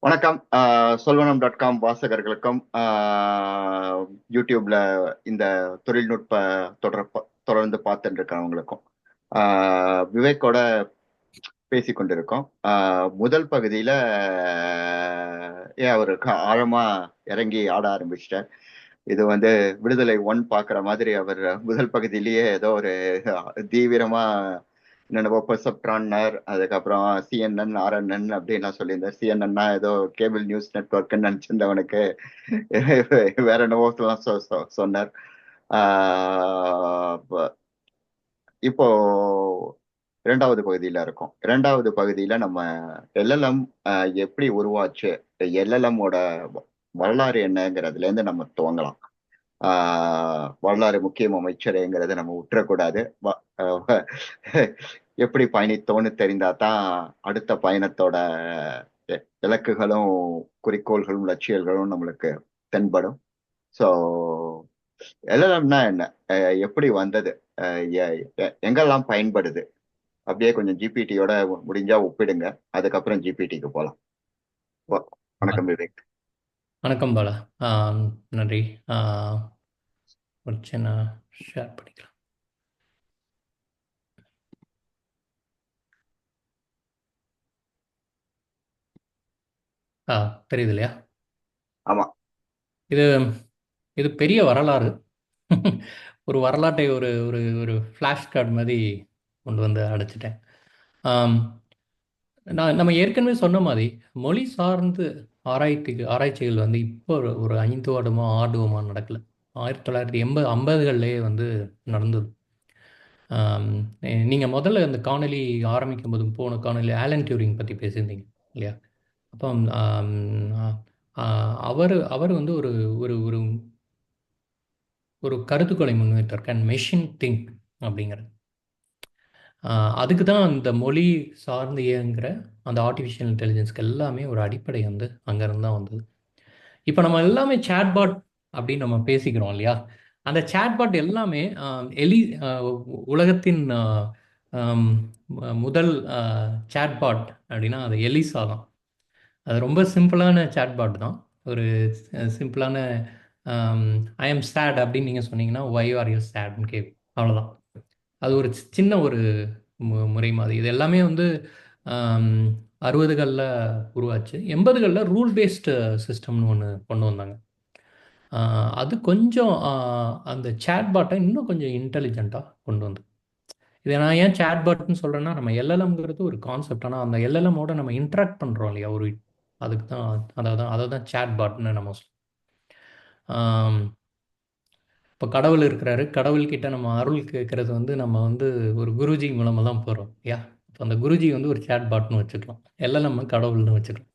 வணக்கம். சொல்வனம்.com வாசகர்களுக்கும் யூடியூப்ல இந்த தொழில்நுட்ப தொடர்ந்து பார்த்துட்டு இருக்கிறவங்களுக்கும் விவேக்கோட பேசி கொண்டிருக்கோம். முதல் பகுதியில ஏன் அவரு ஆழமா இறங்கி ஆட ஆரம்பிச்சிட்டார். இது விடுதலை ஒன் பாக்குற மாதிரி அவர் முதல் பகுதியிலேயே ஏதோ ஒரு தீவிரமா என்னென்னவோ பெர்செப்ட்ரான்னர், அதுக்கப்புறம் சிஎன்என் ஆர்என்என் அப்படின்லாம் சொல்லியிருந்தார். சிஎன்என்னா ஏதோ கேபிள் நியூஸ் நெட்ஒர்க்னு நினைச்சிருந்தவனுக்கு வேற என்னவோ சொன்னார். இப்போ இரண்டாவது பகுதியில இருக்கோம். இரண்டாவது பகுதியில நம்ம எல்எல்எம் எப்படி உருவாச்சு, எல்எல்எம்மோட வரலாறு என்னங்கிறதுல இருந்து நம்ம துவங்கலாம். வரலாறு முக்கியம் அமைச்சருங்கிறத நம்ம விட்டுறக்கூடாது. எப்படி பயணித்தோன்னு தெரிந்தா தான் அடுத்த பயணத்தோட இலக்குகளும் குறிக்கோள்களும் லட்சியங்களும் நம்மளுக்கு தென்படும். ஸோ எல்எல்எம்னா என்ன, எப்படி வந்தது, எங்கெல்லாம் பயன்படுது, அப்படியே கொஞ்சம் ஜிபிடியோட முடிஞ்சா ஒப்பிடுங்க. அதுக்கப்புறம் ஜிபிடிக்கு போகலாம். வணக்கம் விவேக். வணக்கம் பாலா. நன்றி. ஒரு சின்ன ஷேர் பண்ணிக்கலாம். தெரியுது இல்லையா? ஆமா. இது இது பெரிய வரலாறு. ஒரு வரலாற்றை ஒரு ஒரு ஒரு ஃப்ளாஷ் கார்டு மாதிரி கொண்டு வந்து அடைச்சிட்டேன். நம்ம ஏற்கனவே சொன்ன மாதிரி மொழி சார்ந்து ஆராய்ச்சிகள் இப்போ ஒரு 5 வருடமோ 6 வருடமோ நடக்கல. 1950லேயே நடந்தது. நீங்கள் முதல்ல அந்த காணொலி ஆரம்பிக்கும் போது போன காணொலி ஆலன் டியூரிங் பற்றி பேசியிருந்தீங்க இல்லையா? அப்போ அவர் அவர் ஒரு ஒரு ஒரு ஒரு கருத்துக்களை முன்வைத்தார், கேன் மெஷின் திங்க் அப்படிங்கிறது. அதுக்கு தான் அந்த மொழி சார்ந்து இயங்குகிற அந்த ஆர்டிஃபிஷியல் இன்டெலிஜென்ஸ்க்கு எல்லாமே ஒரு அடிப்படை அங்கேருந்து தான் வந்தது. இப்போ நம்ம எல்லாமே சேட்பாட் அப்படின்னு நம்ம பேசிக்கிறோம் இல்லையா? அந்த சேட்பாட் எல்லாமே உலகத்தின் முதல் சேட்பாட் அப்படின்னா அது எலிசா தான். அது ரொம்ப சிம்பிளான சேட்பாட் தான். ஒரு சிம்பிளான ஐ எம் சேட் அப்படின்னு நீங்கள் சொன்னீங்கன்னா ஒய் ஆர் யூ சேட்னு கேட்கும், அவ்வளோதான். அது ஒரு சின்ன ஒரு முறை மாதிரி. இது எல்லாமே 60களில் உருவாச்சு. 80களில் ரூல் பேஸ்டு சிஸ்டம்னு ஒன்று கொண்டு வந்தாங்க. அது கொஞ்சம் அந்த சேட்பாட்டை இன்னும் கொஞ்சம் இன்டெலிஜென்ட்டாக கொண்டு வந்து. இதை நான் ஏன் சேட்பாட்னு சொல்கிறேன்னா, நம்ம எல்எல்எம்ங்கிறது ஒரு கான்செப்ட். ஆனால் அந்த எல்எல்எம்மோட நம்ம இன்ட்ராக்ட் பண்ணுறோம் இல்லையா, அதுக்கு தான் அதை தான் சேட்பாட்னு நம்ம சொல்லுவோம். இப்போ கடவுள் இருக்கிறாரு, கடவுள்கிட்ட நம்ம அருள் கேட்கறது நம்ம ஒரு குருஜி மூலமாக தான் போகிறோம் இல்லையா? இப்போ அந்த குருஜி ஒரு சேட் பாட்னு வச்சுக்கலாம், எல்லாம் நம்ம கடவுள்னு வச்சுக்கலாம்.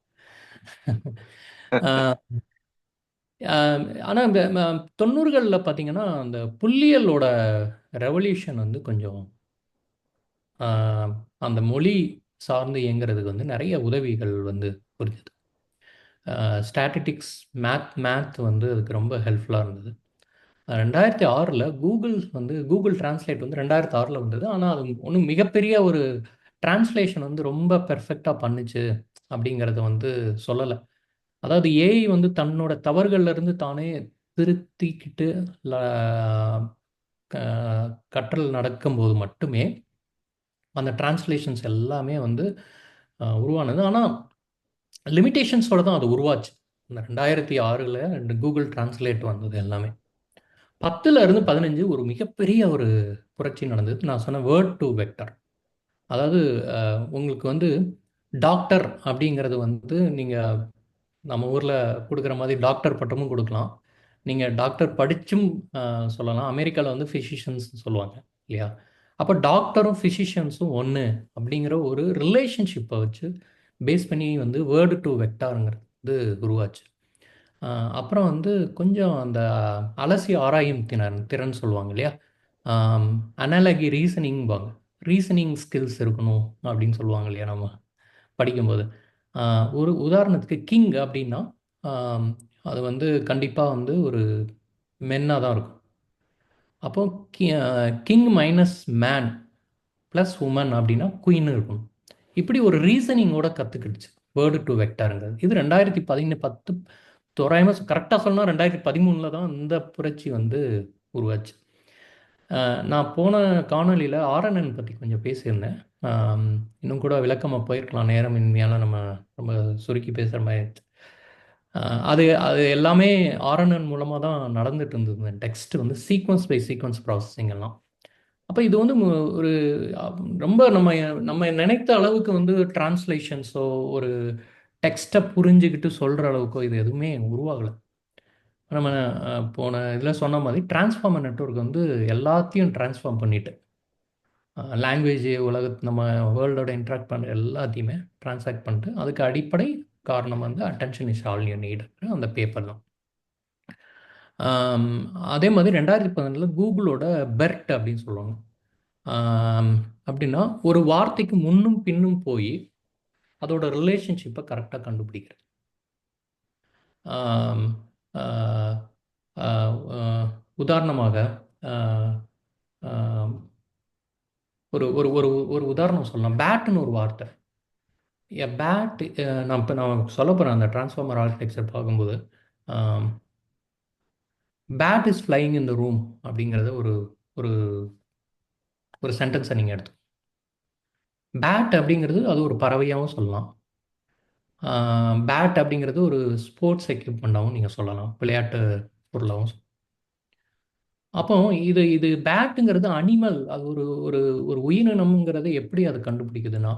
ஆனால் இந்த 90களில் பார்த்தீங்கன்னா அந்த புள்ளியலோட ரெவல்யூஷன் கொஞ்சம் அந்த மொழி சார்ந்து இயங்குறதுக்கு நிறைய உதவிகள் புரிஞ்சுது. ஸ்டாட்டிட்டிக்ஸ், மேத் அதுக்கு ரொம்ப ஹெல்ப்ஃபுல்லாக இருந்தது. 2006ல் கூகுள் டிரான்ஸ்லேட் 2006ல் வந்தது. ஆனால் அது ஒன்றும் மிகப்பெரிய ஒரு டிரான்ஸ்லேஷன் ரொம்ப பெர்ஃபெக்டாக பண்ணுச்சு அப்படிங்கிறத சொல்லலை. அதாவது ஏஐ தன்னோட தவறுகள்லேருந்து தானே திருத்திக்கிட்டு கற்றல் நடக்கும்போது மட்டுமே அந்த டிரான்ஸ்லேஷன்ஸ் எல்லாமே உருவானது. ஆனால் லிமிட்டேஷன்ஸோட தான் அது உருவாச்சு. இந்த 2006ல் கூகுள் டிரான்ஸ்லேட் வந்தது எல்லாமே. 10லேருந்து 15 ஒரு மிகப்பெரிய ஒரு புரட்சி நடந்தது. நான் சொன்ன வேர்ட் டு வெக்டர். அதாவது உங்களுக்கு டாக்டர் அப்படிங்கிறது நீங்கள் நம்ம ஊரில் கொடுக்குற மாதிரி டாக்டர் பட்டமும் கொடுக்கலாம். நீங்கள் டாக்டர் படித்தும் சொல்லலாம். அமெரிக்காவில் ஃபிசிஷியன்ஸ் சொல்லுவாங்க இல்லையா? அப்போ டாக்டரும் ஃபிசிஷியன்ஸும் ஒன்று அப்படிங்கிற ஒரு ரிலேஷன்ஷிப்பை வச்சு பேஸ் பண்ணி வேர்டு டு வெக்டாருங்கிறது உருவாச்சு. அப்புறம் கொஞ்சம் அந்த அலசி ஆராயும் திறன் சொல்லுவாங்க இல்லையா? அனாலகி ரீசனிங்பாங்க. ரீசனிங் ஸ்கில்ஸ் இருக்கணும் அப்படின்னு சொல்லுவாங்க இல்லையா நம்ம படிக்கும்போது. ஒரு உதாரணத்துக்கு கிங் அப்படின்னா அது கண்டிப்பாக ஒரு மென்னாக தான் இருக்கும். அப்போது king minus man plus woman அப்படின்னா குயின்னு இருக்கணும். இப்படி ஒரு ரீசனிங்கோட கற்றுக்கிடுச்சு வேர்டு டு வெக்டாருங்கிறது. இது 2010 தோராயமாக கரெக்டாக சொன்னால் 2013 தான் இந்த புரட்சி வந்து உருவாச்சு. நான் போன காணொளியில் ஆர்என்என் பற்றி கொஞ்சம் பேசியிருந்தேன். இன்னும் கூட விளக்கமாக போயிருக்கலாம், நேரமின்மையால் நம்ம ரொம்ப சுருக்கி பேசுகிற மாதிரி ஆயிடுச்சு. அது அது எல்லாமே ஆர்என்என் மூலமாக தான் நடந்துட்டு இருந்தது. டெக்ஸ்ட் வந்து சீக்வன்ஸ் பை சீக்வன்ஸ் ப்ராசஸிங் எல்லாம். அப்போ இது வந்து ஒரு ரொம்ப நம்ம நம்ம நினைத்த அளவுக்கு வந்து டிரான்ஸ்லேஷன்ஸோ ஒரு டெக்ஸ்ட்டை புரிஞ்சுக்கிட்டு சொல்கிற அளவுக்கோ இது எதுவுமே உருவாகலை. நம்ம போன இதில் சொன்ன மாதிரி டிரான்ஸ்ஃபார்மர் நெட்வொர்க் வந்து எல்லாத்தையும் டிரான்ஸ்ஃபார்ம் பண்ணிட்டு லாங்குவேஜ் நம்ம வேர்ல்டோட இன்ட்ராக்ட் பண்ணுற எல்லாத்தையுமே ட்ரான்சாக்ட் பண்ணிட்டு அதுக்கு அடிப்படை காரணம் வந்து attention is all you need அந்த பேப்பர் தான். அதே மாதிரி 2012 கூகுளோட பெர்ட் அப்படின்னு சொல்லுவாங்க. அப்படின்னா ஒரு வார்த்தைக்கு முன்னும் பின்னும் போய் அதோட ரிலேஷன்ஷிப்பை கரெக்டாக கண்டுபிடிக்கிறது. ஆம், ஆஹ், ஆஹ், ஆஹ், உதாரணமாக ஆஹ், ஆஹ், ஒரு ஒரு ஒரு ஒரு உதாரணம் சொல்லலாம். பேட்டுன்னு ஒரு வார்த்தை. பேட் நான் சொல்ல போகிறேன் அந்த டிரான்ஸ்ஃபார்மர் ஆர்கிடெக்சர் பார்க்கும்போது bat is flying in the room அப்படிங்கிறத ஒரு ஒரு ஒரு சென்டென்ஸை நீங்கள் எடுத்து பேட் அப்படிங்கிறது அது ஒரு பறவையாகவும் சொல்லலாம். பேட் அப்படிங்கிறது ஒரு ஸ்போர்ட்ஸ் எக்யூப்மெண்ட்டாகவும் நீங்கள் சொல்லலாம், விளையாட்டு பொருளாகவும் அப்போ இது இது பேட்டுங்கிறது அனிமல், அது ஒரு ஒரு ஒரு உயிரினம்ங்கிறத எப்படி அது கண்டுபிடிக்குதுன்னா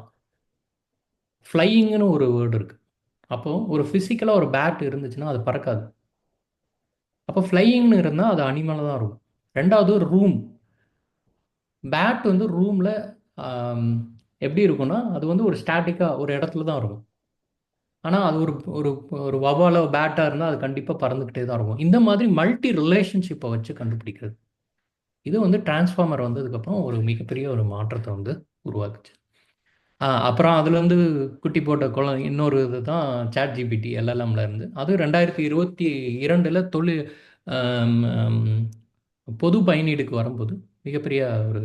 ஃப்ளையிங்னு ஒரு வேர்டு இருக்குது. அப்போது ஒரு ஃபிசிக்கலாக ஒரு பேட் இருந்துச்சுன்னா அது பறக்காது. அப்போ ஃப்ளையிங்னு இருந்தால் அது அனிமலாக தான் இருக்கும். ரெண்டாவது ரூம். பேட் வந்து ரூமில் எப்படி இருக்கும்னா அது வந்து ஒரு ஸ்டாட்டிக்காக ஒரு இடத்துல தான் இருக்கும். ஆனால் அது ஒரு ஒரு ஒரு வவால பேட்டாக இருந்தால் அது கண்டிப்பாக பறந்துக்கிட்டே தான் இருக்கும். இந்த மாதிரி மல்டி ரிலேஷன்ஷிப்பை வச்சு கண்டுபிடிக்கிறது. இது வந்து டிரான்ஸ்ஃபார்மர் வந்ததுக்கப்புறம் ஒரு மிகப்பெரிய ஒரு மாற்றத்தை வந்து உருவாக்குச்சு. அப்புறம் அதுலேருந்து குட்டி போட்ட இன்னொரு இது தான் சாட் ஜிபிடி எல்எல்எம்ல இருந்து. அது 2022 பொது பயனீடுக்கு வரும்போது மிகப்பெரிய ஒரு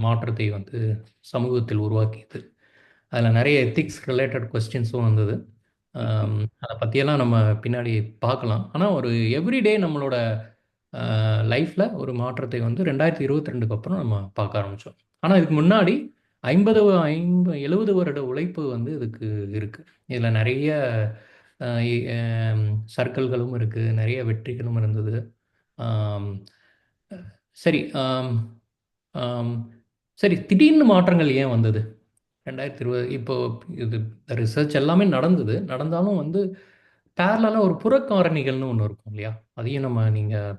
மாற்றத்தை வந்து சமூகத்தில் உருவாக்கியது. அதில் நிறைய எத்திக்ஸ் ரிலேட்டட் கொஸ்டின்ஸும் வந்தது. அதை பற்றியெல்லாம் நம்ம பின்னாடி பார்க்கலாம். ஆனால் ஒரு எவ்ரிடே நம்மளோட லைஃப்பில் ஒரு மாற்றத்தை வந்து 2022க்கு அப்புறம் நம்ம பார்க்க ஆரம்பித்தோம். ஆனால் இதுக்கு முன்னாடி 70 வருட உழைப்பு வந்து இதுக்கு இருக்குது. இதில் நிறைய சர்க்கிள்களும் இருக்குது, நிறைய வெற்றிகளும் இருந்தது. சரி சரி, திடீர்னு மாற்றங்கள் ஏன் வந்தது 2020? இப்போ இது ரிசர்ச் எல்லாமே நடந்தாலும் வந்து பேரலாக ஒரு புறக்காரணிகள்னு ஒன்று இருக்கும் இல்லையா? அதையும் நீங்கள்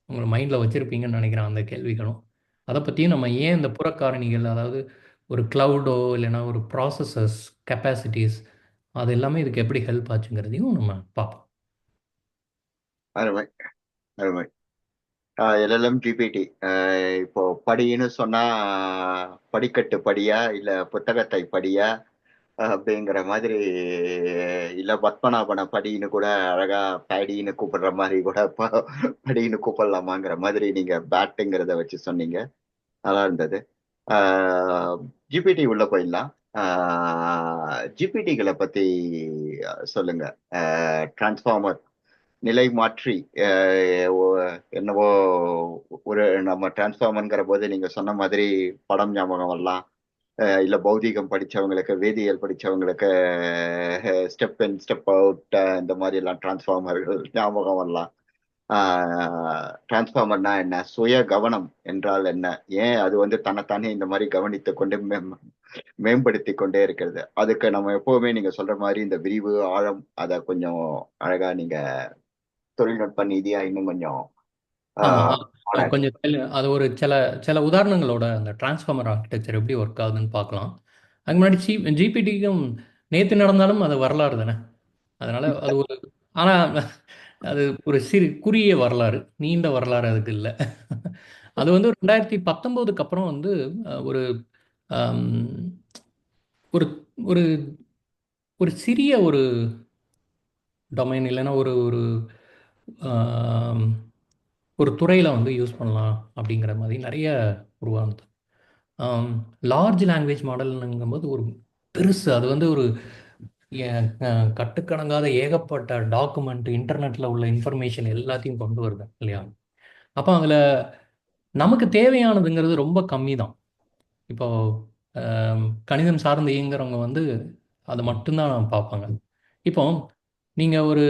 உங்களை மைண்டில் வச்சுருப்பீங்கன்னு நினைக்கிறேன் அந்த கேள்விகளும். அதை பற்றியும் நம்ம ஏன் இந்த புறக்காரணிகள், அதாவது ஒரு க்ளவுடோ இல்லைன்னா ஒரு ப்ராசஸர்ஸ் கெப்பாசிட்டிஸ், அது எல்லாமே இதுக்கு எப்படி ஹெல்ப் ஆச்சுங்கிறதையும் நம்ம பார்ப்போம். அருமை அருமை. எல்எல்எம் ஜிபிடி இப்போ படின்னு சொன்னா படிக்கட்டு படியா இல்ல புத்தகத்தை படியா அப்படிங்கிற மாதிரி, இல்ல பத்மநாபன படின்னு கூட அழகா பேடின்னு கூப்பிடுற மாதிரி கூட படின்னு கூப்பிடலாமாங்கிற மாதிரி நீங்க பேட்டுங்கிறத வச்சு சொன்னீங்க. நல்லா இருந்தது. ஜிபிடி உள்ள போயிடலாம். ஜிபிடிகளை பத்தி சொல்லுங்க. டிரான்ஸ்ஃபார்மர் நிலை மாற்றி என்னவோ ஒரு நம்ம டிரான்ஸ்ஃபார்மர்ங்கிற போது நீங்க சொன்ன மாதிரி படம் ஞாபகம் வரலாம். இல்ல பௌதீகம் படிச்சவங்களுக்கு, வேதியியல் படிச்சவங்களுக்கு ஸ்டெப் இன் ஸ்டெப் அவுட் இந்த மாதிரி எல்லாம் டிரான்ஸ்ஃபார்மர்கள் ஞாபகம் வரலாம். டிரான்ஸ்ஃபார்மர்னா என்ன, சுய கவனம் என்றால் என்ன, ஏன் அது வந்து தன்னைத்தானே இந்த மாதிரி கவனித்து கொண்டு மேம்படுத்தி கொண்டே இருக்கிறது, அதுக்கு நம்ம எப்பவுமே நீங்க சொல்ற மாதிரி இந்த விரிவு ஆழம் அதை கொஞ்சம் அழகா நீங்க தொழில்நுட்ப நீதியா இன்னும் கொஞ்சம் கொஞ்சம் அது ஒரு சில சில உதாரணங்களோட அந்த டிரான்ஸ்ஃபார்மர் ஆர்கிடெக்சர் எப்படி ஒர்க் ஆகுதுன்னு பார்க்கலாம். அதுக்கு முன்னாடி ஜிபிடிக்கும் நேற்று நடந்தாலும் அது வரலாறு தானே. அதனால அது ஒரு, ஆனால் அது ஒரு குறுகிய வரலாறு, நீண்ட வரலாறு அதுக்கு இல்லை. அது வந்து 2019க்கு அப்புறம் வந்து ஒரு ஒரு ஒரு ஒரு சிறிய ஒரு டொமைன் இல்லைன்னா ஒரு ஒரு ஒரு துறையில் வந்து யூஸ் பண்ணலாம் அப்படிங்கிற மாதிரி நிறைய உருவானது. லார்ஜ் லாங்குவேஜ் மாடல்ங்கும்போது ஒரு பெருசு, அது வந்து ஒரு கட்டுக்கணங்காத ஏகப்பட்ட டாக்குமெண்ட், இன்டர்நெட்டில் உள்ள இன்ஃபர்மேஷன் எல்லாத்தையும் கொண்டு வருது இல்லையா? அப்போ அதில் நமக்கு தேவையானதுங்கிறது ரொம்ப கம்மி தான். இப்போ கணிதம் சார்ந்து இயங்குறவங்க வந்து அதை மட்டும்தான் பார்ப்பாங்க. இப்போ நீங்கள் ஒரு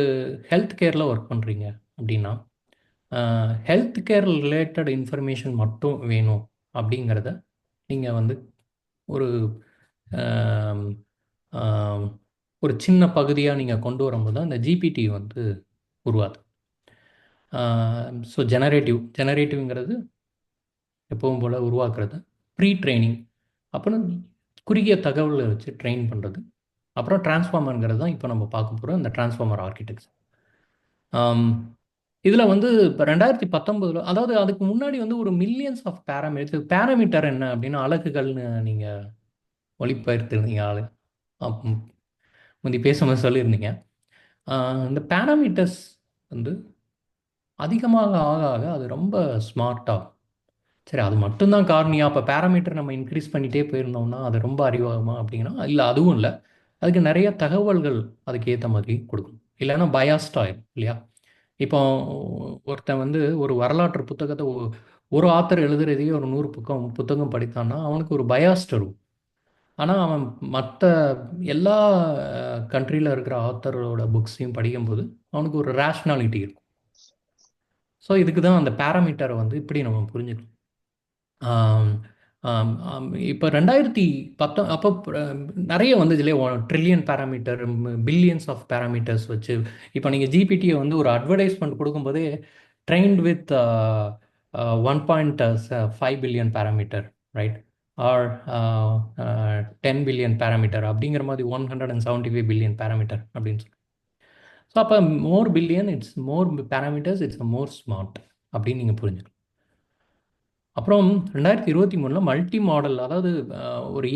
ஹெல்த் கேரில் ஒர்க் பண்ணுறீங்க அப்படின்னா, ஹெல்த் கேர் ரிலேட்டட் இன்ஃபர்மேஷன் மட்டும் வேணும் அப்படிங்கிறத நீங்கள் வந்து ஒரு ஆம், ஆம், ஒரு சின்ன பகுதியாக நீங்கள் கொண்டு வரும்போது தான் இந்த ஜிபிடி வந்து உருவாது. ஸோ ஜெனரேட்டிவ்ங்கிறது எப்பவும் போல் உருவாக்குறது, ப்ரீ ட்ரைனிங், அப்புறம் குறுகிய தகவலை வச்சு ட்ரெயின் பண்ணுறது, அப்புறம் டிரான்ஸ்ஃபார்மருங்கிறது தான் இப்போ நம்ம பார்க்க போகிற இந்த டிரான்ஸ்ஃபார்மர் ஆர்கிடெக்ட். இதில் வந்து இப்போ 2019, அதாவது அதுக்கு முன்னாடி வந்து ஒரு மில்லியன்ஸ் ஆஃப் பேராமீட்டர் என்ன அப்படின்னா அலகுகள்னு நீங்கள் மொழிபெயர்த்திருந்தீங்க ஆளு முந்தி பேசும்போது சொல்லியிருந்தீங்க. இந்த பேராமீட்டர்ஸ் வந்து அதிகமாக ஆக ஆக அது ரொம்ப ஸ்மார்ட்டாகும். சரி, அது மட்டும்தான் காரணியா? அப்போ பேராமீட்டர் நம்ம இன்க்ரீஸ் பண்ணிகிட்டே போயிருந்தோம்னா அது ரொம்ப அறிவாகுமா அப்படின்னா இல்லை, அதுவும் இல்லை. அதுக்கு நிறைய தகவல்கள் அதுக்கு ஏற்ற மாதிரி கொடுக்கும், இல்லைன்னா பயாஸ்ட் ஆயிடும் இல்லையா? இப்போ ஒருத்தன் வந்து ஒரு வரலாற்று புத்தகத்தை ஒரு ஆத்தர் எழுதுறதையே ஒரு 100 புத்தகம் படித்தான்னா அவனுக்கு ஒரு பயாஸ்ட் இருக்கும். ஆனால் அவன் மற்ற எல்லா கண்ட்ரியில் இருக்கிற ஆத்தரோட புக்ஸையும் படிக்கும்போது அவனுக்கு ஒரு ரேஷ்னாலிட்டி இருக்கும். ஸோ இதுக்கு தான் அந்த பேராமீட்டரை வந்து இப்படி நம்ம புரிஞ்சுக்கணும். இப்போ 2010 அப்போ நிறைய வந்து இதிலே trillion parameter, billions of parameters வச்சு இப்போ நீங்கள் ஜிபிடியை வந்து ஒரு அட்வர்டைஸ்மெண்ட் கொடுக்கும்போதே trained with 1.5 billion parameter, right, or 10 billion parameter அப்படிங்கிற மாதிரி 175 பில்லியன் பேராமீட்டர் அப்படின்னு சொல்லி. ஸோ அப்போ more billion, it's more parameters, it's more smart அப்படின்னு நீங்கள் புரிஞ்சுக்கலாம். அப்புறம் 2023 மல்டி மாடல், அதாவது ஒரு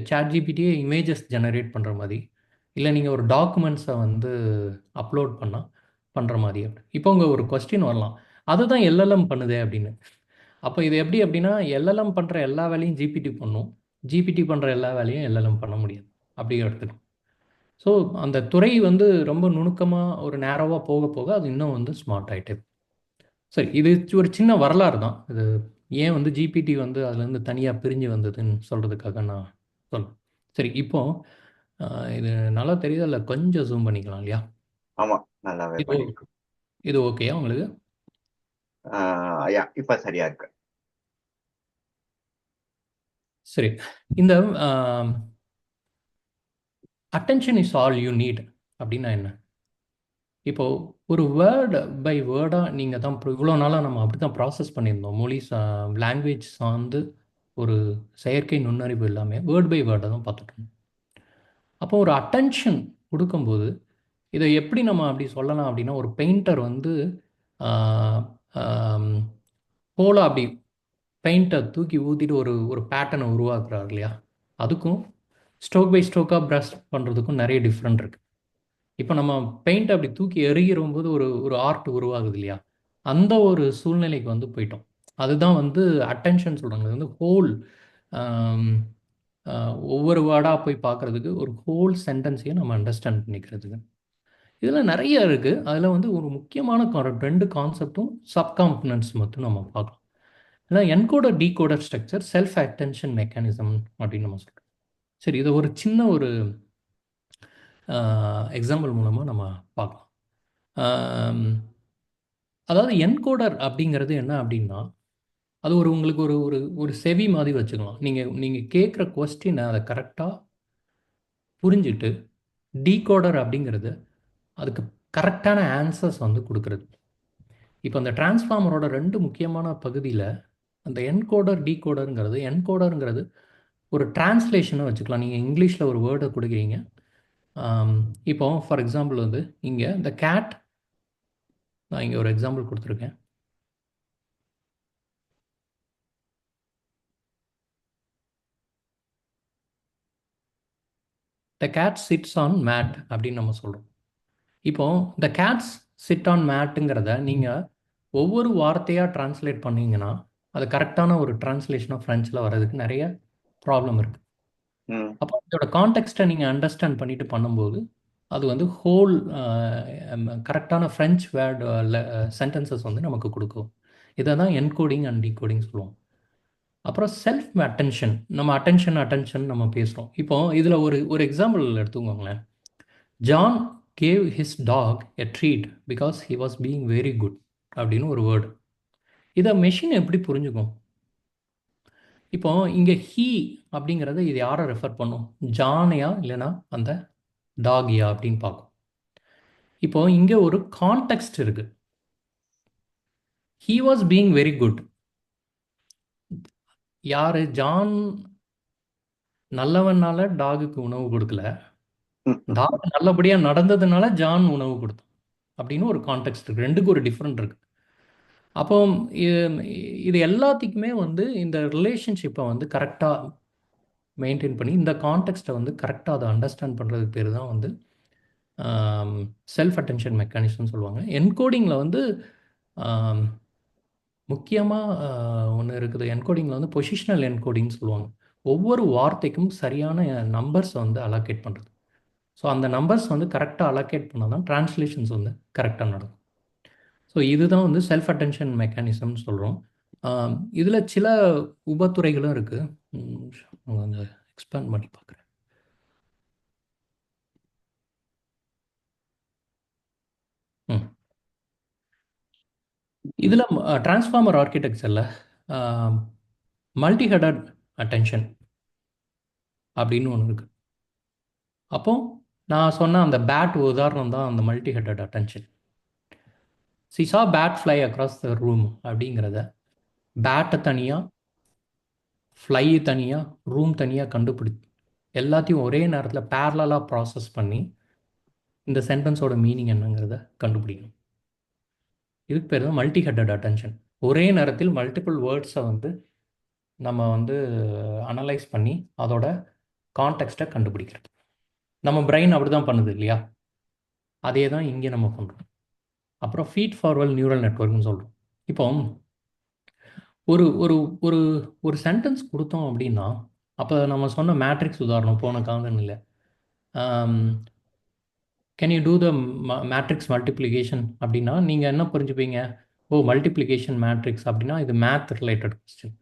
சாட் ஜிபிடியே இமேஜஸ் ஜெனரேட் பண்ணுற மாதிரி, இல்லை நீங்கள் ஒரு டாக்குமெண்ட்ஸை வந்து அப்லோட் பண்ணால் பண்ணுற மாதிரி. இப்போ உங்கள் ஒரு கொஸ்டின் வரலாம், அதுதான் எல்எல்எம் பண்ணுதே அப்படின்னு. அப்போ இது எப்படி அப்படின்னா, எல்எல்எம் பண்ணுற எல்லா வேலையும் ஜிபிடி பண்ணும், ஜிபிடி பண்ணுற எல்லா வேலையும் எல்எல்எம் பண்ண முடியாது அப்படி எடுத்துக்கணும். ஸோ அந்த துறை வந்து ரொம்ப நுணுக்கமாக ஒரு நேரோவாக போக போக அது இன்னும் வந்து ஸ்மார்ட் ஆகிட்டே. சரி, இது ஒரு சின்ன வரலாறு தான் இது. ஏன் வந்து ஜிபிடி வந்து அதுலேருந்து தனியாக பிரிஞ்சு வந்ததுன்னு சொல்கிறதுக்காக நான் சொல்கிறேன். சரி, இப்போ இது நல்லா தெரியுதா இல்லை? கொஞ்சம் ஜூம் பண்ணிக்கலாம் இல்லையா? ஆமா, நல்லாவே பண்ணிருக்கோம். இது ஓகேயா உங்களுக்கு? இப்ப சரியா இருக்கு. சரி, இந்த attention is all you need அப்படின்னா என்ன? இப்போ ஒரு வேர்டு பை வேர்டாக நீங்கள் தான் இவ்வளோ நாளாக நம்ம அப்படி தான் ப்ராசஸ் பண்ணியிருந்தோம். மொழி லாங்குவேஜ் சார்ந்து ஒரு செயற்கை நுண்ணறிவு எல்லாமே வேர்ட் பை வேர்டை தான் பார்த்துட்டோம். அப்போ ஒரு அட்டென்ஷன் கொடுக்கும்போது இதை எப்படி நம்ம அப்படி சொல்லலாம் அப்படின்னா, ஒரு பெயிண்டர் வந்து போல அப்படி பெயிண்டை தூக்கி ஊற்றிட்டு ஒரு ஒரு பேட்டர்னை உருவாக்குறாரு இல்லையா? அதுக்கும் ஸ்ட்ரோக் பை ஸ்ட்ரோக்காக ப்ரஷ் பண்ணுறதுக்கும் நிறைய டிஃப்ரெண்ட் இருக்குது. இப்போ நம்ம பெயிண்ட் அப்படி தூக்கி எறிகிறோம்போது ஒரு ஒரு ஆர்ட் உருவாகுது இல்லையா? அந்த ஒரு சூழ்நிலைக்கு வந்து போயிட்டோம். அதுதான் வந்து அட்டென்ஷன் சொல்கிறாங்க. அது வந்து ஹோல் ஒவ்வொரு வேர்டாக போய் பார்க்குறதுக்கு ஒரு ஹோல் சென்டென்ஸையும் நம்ம அண்டர்ஸ்டாண்ட் பண்ணிக்கிறதுக்கு. இதில் நிறைய இருக்குது. அதில் வந்து ஒரு முக்கியமான 2 கான்செப்டும் சப்காம்பனன்ட்ஸ் மட்டும் நம்ம பார்க்கலாம். ஏன்னா encoder decoder structure, self attention mechanism அப்படின்னு நம்ம சொல்கிறோம். சரி, இதை ஒரு சின்ன ஒரு எக்ஸாம்பிள் மூலமாக நம்ம பார்க்கலாம். அதாவது என்கோடர் அப்படிங்கிறது என்ன அப்படின்னா, அது ஒரு உங்களுக்கு ஒரு ஒரு ஒரு செவி மாதிரி வச்சுக்கலாம். நீங்கள் கேட்குற கொஸ்டினை அதை கரெக்டாக புரிஞ்சுட்டு, டீகோடர் அப்படிங்கிறது அதுக்கு கரெக்டான ஆன்சர்ஸ் வந்து கொடுக்குறது. இப்போ அந்த டிரான்ஸ்ஃபார்மரோட 2 முக்கியமான பகுதியில் அந்த என்கோடர் டீகோடருங்கிறது, என்கோடருங்கிறது ஒரு டிரான்ஸ்லேஷனை வச்சுக்கலாம். நீங்கள் இங்கிலீஷில் ஒரு வேர்டை கொடுக்குறீங்க. இப்போ ஃபார் எக்ஸாம்பிள் வந்து இங்கே இந்த கேட், நான் இங்கே ஒரு எக்ஸாம்பிள் கொடுத்துருக்கேன். த கேட் சிட்ஸ் ஆன் மேட் அப்படின்னு நம்ம சொல்கிறோம். இப்போ த கேட்ஸ் சிட் ஆன் மேட்டுங்கிறத நீங்கள் ஒவ்வொரு வார்த்தையாக டிரான்ஸ்லேட் பண்ணீங்கன்னா அது கரெக்டான ஒரு டிரான்ஸ்லேஷனாக ஃப்ரெஞ்சில் வர்றதுக்கு நிறைய ப்ராப்ளம் இருக்குது. அப்போ இதோட கான்டெக்ஸ்ட்டை நீங்கள் அண்டர்ஸ்டாண்ட் பண்ணிட்டு பண்ணும்போது அது வந்து ஹோல் கரெக்டான ஃப்ரெஞ்ச் வேர்டு சென்டென்சஸ் வந்து நமக்கு கொடுக்கும். இதை தான் என்கோடிங் அண்ட் டீகோடிங் சொல்லுவோம். அப்புறம் செல்ஃப் அட்டென்ஷன். நம்ம அட்டென்ஷன் நம்ம பேசுகிறோம். இப்போ இதில் ஒரு ஒரு எக்ஸாம்பிள் எடுத்துக்கோங்களேன். John gave his dog a treat because he was being very good அப்படின்னு ஒரு வேர்டு. இதை மெஷின் எப்படி புரிஞ்சுக்கும்? இப்போ இங்கே ஹீ அப்படிங்கிறது இது யாரை ரெஃபர் பண்ணும்? ஜானையா இல்லைனா அந்த டாகியா அப்படின்னு பார்க்கும். இப்போ இங்கே ஒரு கான்டெக்ஸ்ட் இருக்கு. He was being very good. யாரு? ஜான் நல்லவனால டாகுக்கு உணவு கொடுக்கல, டாக் நல்லபடியாக நடந்ததுனால ஜான் உணவு கொடுத்தான் அப்படின்னு ஒரு கான்டெக்ட் இருக்கு. ரெண்டுக்கும் ஒரு டிஃப்ரெண்ட் இருக்கு. அப்போ இது எல்லாத்துக்குமே வந்து இந்த ரிலேஷன்ஷிப்பை வந்து கரெக்டாக மெயின்டைன் பண்ணி இந்த கான்டெக்ட்டை வந்து கரெக்டாக அதை அண்டர்ஸ்டாண்ட் பண்ணுறதுக்கு பேர் தான் வந்து செல்ஃப் அட்டென்ஷன் மெக்கானிசம்னு சொல்லுவாங்க. என்கோடிங்கில் வந்து முக்கியமாக ஒன்று இருக்குது. என்கோடிங்கில் வந்து பொசிஷனல் என்கோடிங்னு சொல்லுவாங்க. ஒவ்வொரு வார்த்தைக்கும் சரியான நம்பர்ஸ் வந்து அலோகேட் பண்ணுறது. ஸோ அந்த நம்பர்ஸ் வந்து கரெக்டாக அலோகேட் பண்ணால் தான் டிரான்ஸ்லேஷன்ஸ் வந்து கரெக்டாக நடக்கும். ஸோ இதுதான் வந்து செல்ஃப் அட்டென்ஷன் மெக்கானிசம்னு சொல்கிறோம். இதில் சில உபத்துறைகளும் இருக்குது. கொஞ்சம் எக்ஸ்பேண்ட் பண்ணி பார்க்குறேன். இதில் டிரான்ஸ்ஃபார்மர் ஆர்கிடெக்சரில் மல்டி ஹெடட் அட்டென்ஷன் அப்படின்னு ஒன்று இருக்குது. அப்போ நான் சொன்ன அந்த பேட் உதாரணம் தான் அந்த multi headed attention. She saw bat fly across the room அப்படிங்கிறத பேட்டை தனியாக, ஃப்ளை தனியாக, ரூம் தனியாக கண்டுபிடிச்சு எல்லாத்தையும் ஒரே நேரத்தில் பேரலாக ப்ராசஸ் பண்ணி இந்த சென்டென்ஸோட மீனிங் என்னங்கிறத கண்டுபிடிக்கணும். இதுக்கு பேர் தான் மல்டி ஹெடட் அட்டென்ஷன். ஒரே நேரத்தில் மல்டிபிள் வேர்ட்ஸை வந்து நம்ம வந்து அனலைஸ் பண்ணி அதோட கான்டெக்ஸ்ட்டை கண்டுபிடிக்கிறது. நம்ம பிரெயின் அப்படி தான் பண்ணுது இல்லையா? அதே தான் இங்கே நம்ம பண்ணுறோம். அப்புறம் ஃபீட் ஃபார்வர்ட் நியூரல் நெட்வொர்க்னு சொல்கிறோம். இப்போ ஒரு ஒரு ஒரு ஒரு சென்டென்ஸ் கொடுத்தோம் அப்படின்னா, அப்போ நம்ம சொன்ன மேட்ரிக்ஸ் உதாரணம் போன காலனில் can you do the matrix multiplication அப்படின்னா நீங்கள் என்ன புரிஞ்சுப்பீங்க? ஓ, மல்டிப்ளிகேஷன் மேட்ரிக்ஸ் அப்படின்னா இது மேத் ரிலேட்டட் கொஸ்டின்.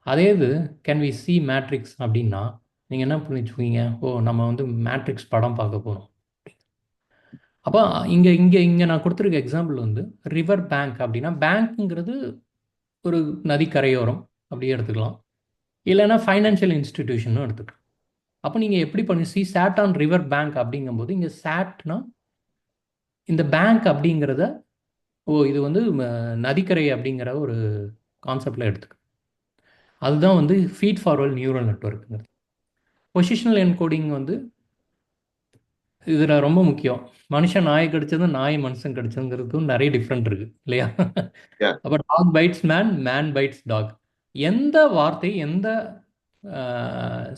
அதே இது கேன் வி சி மேட்ரிக்ஸ் அப்படின்னா நீங்கள் என்ன புரிஞ்சுக்குவீங்க? ஓ, நம்ம வந்து மேட்ரிக்ஸ் படம் பார்க்க போகிறோம். அப்போ இங்கே இங்கே இங்கே நான் கொடுத்துருக்க எக்ஸாம்பிள் வந்து ரிவர் பேங்க் அப்படின்னா, பேங்க்குங்கிறது ஒரு நதிக்கரையோரம் அப்படியே எடுத்துக்கலாம், இல்லைன்னா ஃபைனான்ஷியல் இன்ஸ்டிடியூஷனும் எடுத்துக்கலாம். அப்போ நீங்கள் எப்படி பண்ணி she sat on river bank அப்படிங்கும்போது இங்கே சேட்னா இந்த பேங்க் அப்படிங்கிறத இது வந்து நதிக்கரை அப்படிங்கிற ஒரு கான்செப்டில் எடுத்துக்க. அதுதான் வந்து ஃபீட் ஃபார்வர்ட் நியூரல் நெட்வொர்க்குங்கிறது. பொசிஷனல் என்கோடிங் வந்து இதில் ரொம்ப முக்கியம். மனுஷன் நாய் கடிச்சதும் நாய் மனுஷன் கடிச்சதுங்கிறதுக்கும் நிறைய டிஃப்ரெண்ட் இருக்குது இல்லையா? அப்போ dog bites man, man bites dog. எந்த வார்த்தை எந்த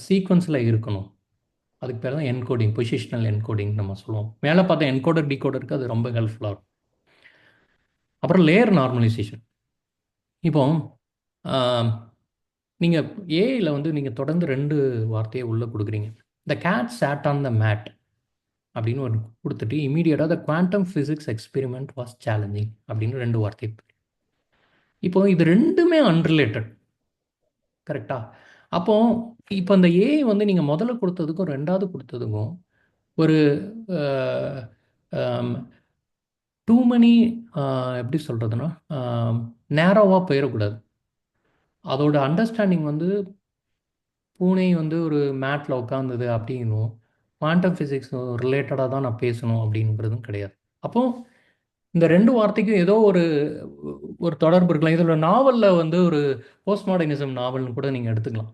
சீக்வன்ஸில் இருக்கணும், அதுக்கு பேர் தான் என்கோடிங், பொசிஷனல் என்கோடிங் நம்ம சொல்லுவோம். மேலே பார்த்தா என்கோடர் டிகோடருக்கு அது ரொம்ப ஹெல்ப்ஃபுல்லாக இருக்கும். அப்புறம் லேயர் நார்மலைசேஷன். இப்போ நீங்கள் ஏஐயில் வந்து நீங்கள் தொடர்ந்து 2 வார்த்தையை உள்ளே கொடுக்குறீங்க. The cat sat on the mat அப்படின்னு ஒரு கொடுத்துட்டு இமீடியட்டாக the quantum physics experiment was challenging அப்படின்னு 2 வார்த்தை. இப்போ இது ரெண்டுமே அன்ரிலேட்டட், கரெக்டாக? அப்போ இப்போ இந்த ஏஐ வந்து நீங்கள் முதல்ல கொடுத்ததுக்கும் 2வது கொடுத்ததுக்கும் ஒரு டூ மணி எப்படி சொல்கிறதுனா நேரோவாக போயிடக்கூடாது. அதோட அண்டர்ஸ்டாண்டிங் வந்து பூனை வந்து ஒரு மேட்டில் உட்காந்துது அப்படின்னும் குவாண்டம் ஃபிசிக்ஸ் ரிலேட்டடாக தான் நான் பேசணும் அப்படிங்கிறதும் கிடையாது. அப்போது இந்த 2 வார்த்தைக்கும் ஏதோ ஒரு ஒரு தொடர்பு இருக்கலாம். இதில் நாவலில் வந்து ஒரு போஸ்ட் மாடர்னிசம் நாவல்னு கூட நீங்கள் எடுத்துக்கலாம்